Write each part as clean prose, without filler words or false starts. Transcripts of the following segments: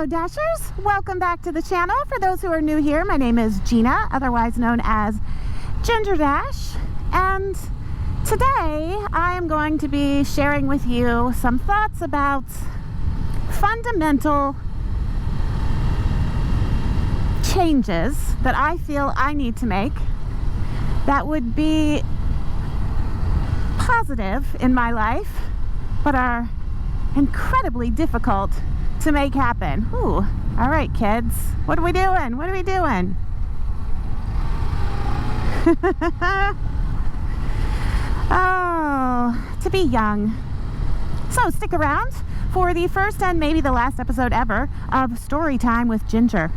Hello Dashers, welcome back to the channel. For those who are new here, my name is Gina, otherwise known as Ginger Dash, and today I am going to be sharing with you some thoughts about fundamental changes that I feel I need to make that would be positive in my life but are incredibly difficult to make happen. Ooh, all right, kids. What are we doing? What are we doing? Oh, to be young. So stick around for the first and maybe the last episode ever of Story Time with Ginger.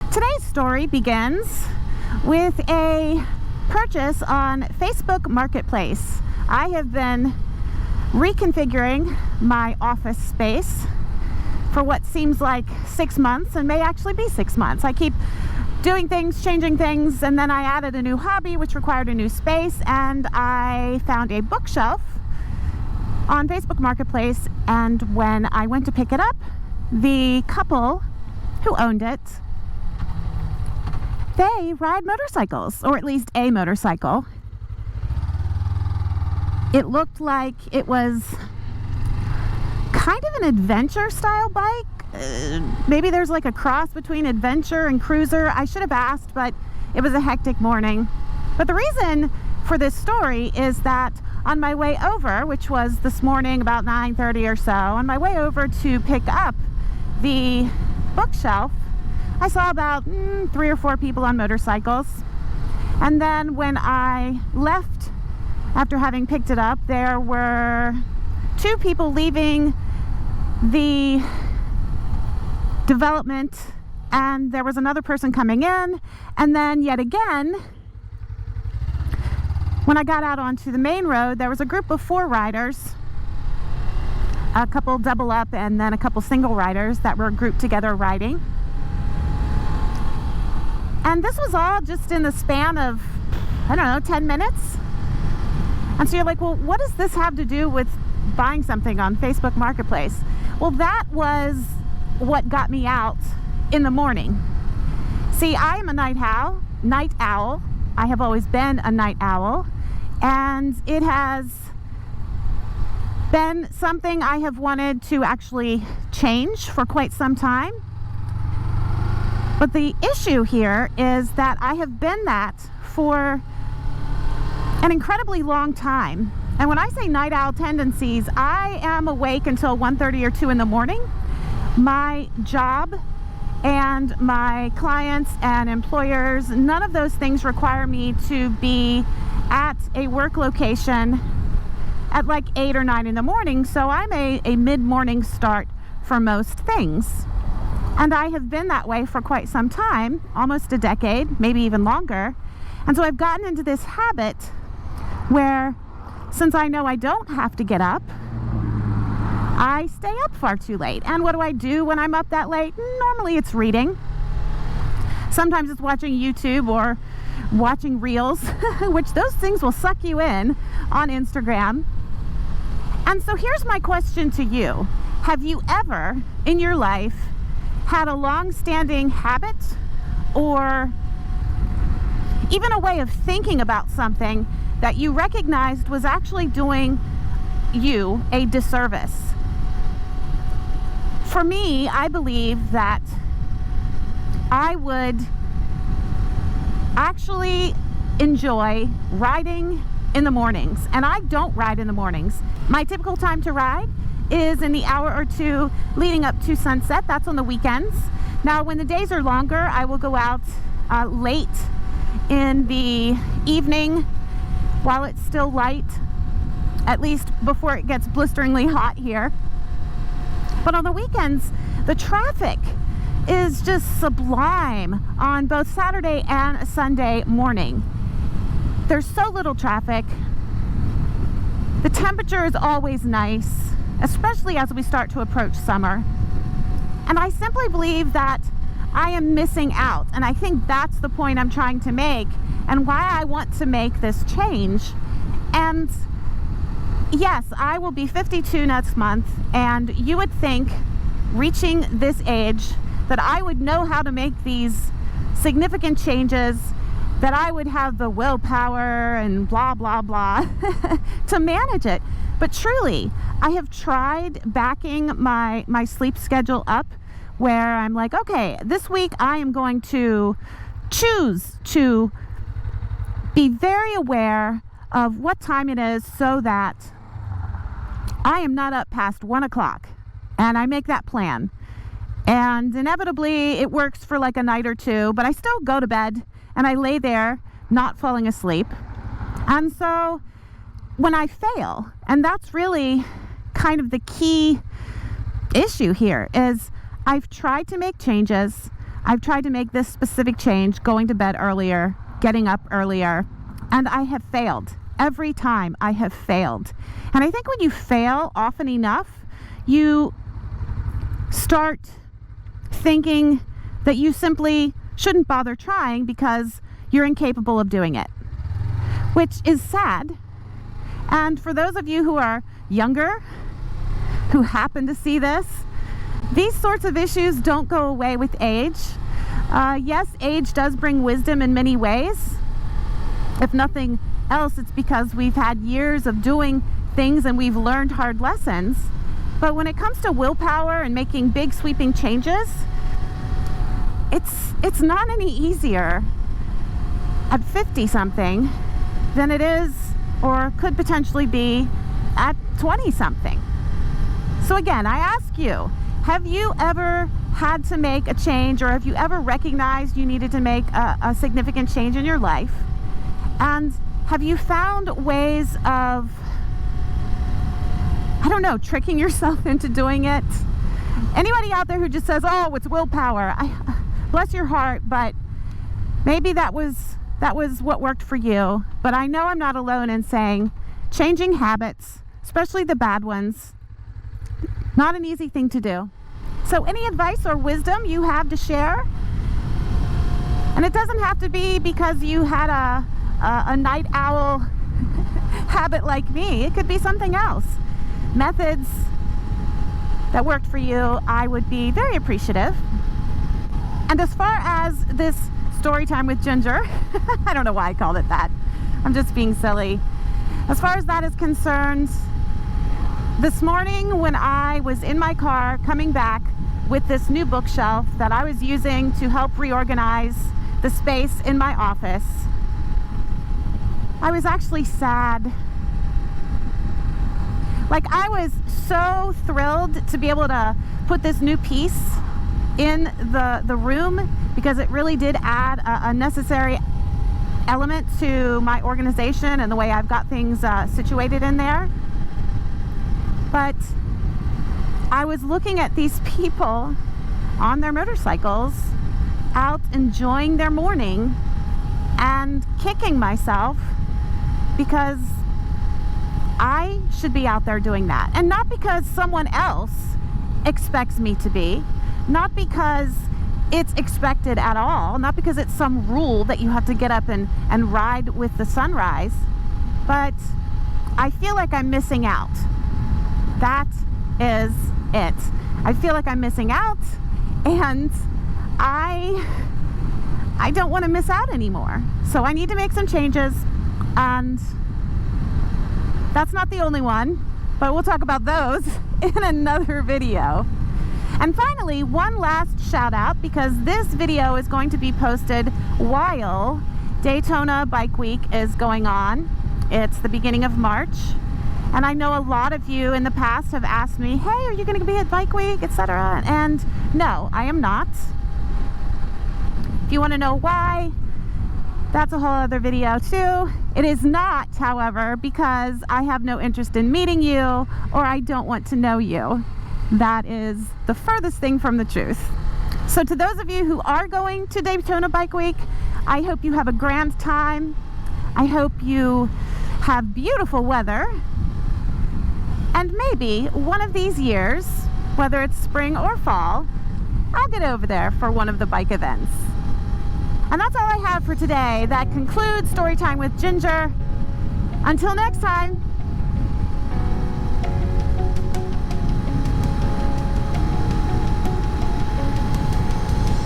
Today's story begins with a purchase on Facebook Marketplace. I have been reconfiguring my office space for what seems like 6 months and may actually be 6 months. I keep doing things, changing things, and then I added a new hobby which required a new space, and I found a bookshelf on Facebook Marketplace, and when I went to pick it up, the couple who owned it, they ride motorcycles, or at least a motorcycle. It looked like it was kind of an adventure style bike. Maybe there's like a cross between adventure and cruiser. I should have asked, but it was a hectic morning. But the reason for this story is that on my way over, which was this morning about 9:30 or so, on my way over to pick up the bookshelf, I saw about 3 or 4 people on motorcycles. And then when I left after having picked it up, there were 2 people leaving the development, and there was another person coming in. And then yet again, when I got out onto the main road, there was a group of 4 riders, a couple double up and then a couple single riders that were grouped together riding. And this was all just in the span of, I don't know, 10 minutes. And so you're like, well, what does this have to do with buying something on Facebook Marketplace? Well, that was what got me out in the morning. See, I am a night owl. I have always been a night owl. And it has been something I have wanted to actually change for quite some time. But the issue here is that I have been that for an incredibly long time. And when I say night owl tendencies, I am awake until 1:30 or 2 in the morning. My job and my clients and employers, none of those things require me to be at a work location at like 8 or 9 in the morning. So I'm a mid-morning start for most things. And I have been that way for quite some time, almost a decade, maybe even longer. And so I've gotten into this habit where, since I know I don't have to get up, I stay up far too late. And what do I do when I'm up that late? Normally it's reading. Sometimes it's watching YouTube or watching Reels, which those things will suck you in on Instagram. And so here's my question to you. Have you ever in your life had a long-standing habit or even a way of thinking about something that you recognized was actually doing you a disservice? For me, I believe that I would actually enjoy riding in the mornings, and I don't ride in the mornings. My typical time to ride is in the hour or 2 leading up to sunset. That's on the weekends. Now, when the days are longer, I will go out late in the evening while it's still light, at least before it gets blisteringly hot here. But on the weekends, the traffic is just sublime on both Saturday and Sunday morning. There's so little traffic. The temperature is always nice, especially as we start to approach summer. And I simply believe that I am missing out. And I think that's the point I'm trying to make and why I want to make this change. And yes, I will be 52 next month, and you would think, reaching this age, that I would know how to make these significant changes, that I would have the willpower and blah, blah, blah to manage it. But truly, I have tried backing my sleep schedule up, where I'm like, okay, this week I am going to choose to be very aware of what time it is so that I am not up past 1 o'clock. And I make that plan. And inevitably it works for like a night or two, but I still go to bed and I lay there not falling asleep. And so when I fail, and that's really kind of the key issue here, is I've tried to make changes. I've tried to make this specific change, going to bed earlier, getting up earlier, and I have failed. Every time I have failed. And I think when you fail often enough, you start thinking that you simply shouldn't bother trying because you're incapable of doing it, which is sad. And for those of you who are younger, who happen to see this, these sorts of issues don't go away with age. Yes, age does bring wisdom in many ways. If nothing else, it's because we've had years of doing things and we've learned hard lessons. But when it comes to willpower and making big sweeping changes, it's not any easier at 50 something than it is or could potentially be at 20 something. So again, I ask you, have you ever had to make a change, or have you ever recognized you needed to make a significant change in your life? And have you found ways of, I don't know, tricking yourself into doing it? Anybody out there who just says, oh, it's willpower, bless your heart, but maybe that was what worked for you. But I know I'm not alone in saying changing habits, especially the bad ones, not an easy thing to do. So any advice or wisdom you have to share? And it doesn't have to be because you had a night owl habit like me. It could be something else. Methods that worked for you, I would be very appreciative. And as far as this story time with Ginger, I don't know why I called it that. I'm just being silly. As far as that is concerned, this morning when I was in my car coming back with this new bookshelf that I was using to help reorganize the space in my office, I was actually sad. Like, I was so thrilled to be able to put this new piece in the room, because it really did add a necessary element to my organization and the way I've got things situated in there. But I was looking at these people on their motorcycles out enjoying their morning and kicking myself because I should be out there doing that. And not because someone else expects me to be, not because it's expected at all, not because it's some rule that you have to get up and ride with the sunrise, but I feel like I'm missing out. That is it. I feel like I'm missing out, and I don't want to miss out anymore. So I need to make some changes, and that's not the only one, but we'll talk about those in another video. And finally, one last shout out, because this video is going to be posted while Daytona Bike Week is going on. It's the beginning of March. And I know a lot of you in the past have asked me, hey, are you going to be at Bike Week, etc.? And no, I am not. If you want to know why, that's a whole other video too. It is not, however, because I have no interest in meeting you or I don't want to know you. That is the furthest thing from the truth. So to those of you who are going to Daytona Bike Week, I hope you have a grand time. I hope you have beautiful weather. And maybe one of these years, whether it's spring or fall, I'll get over there for one of the bike events. And that's all I have for today. That concludes Storytime with Ginger. Until next time.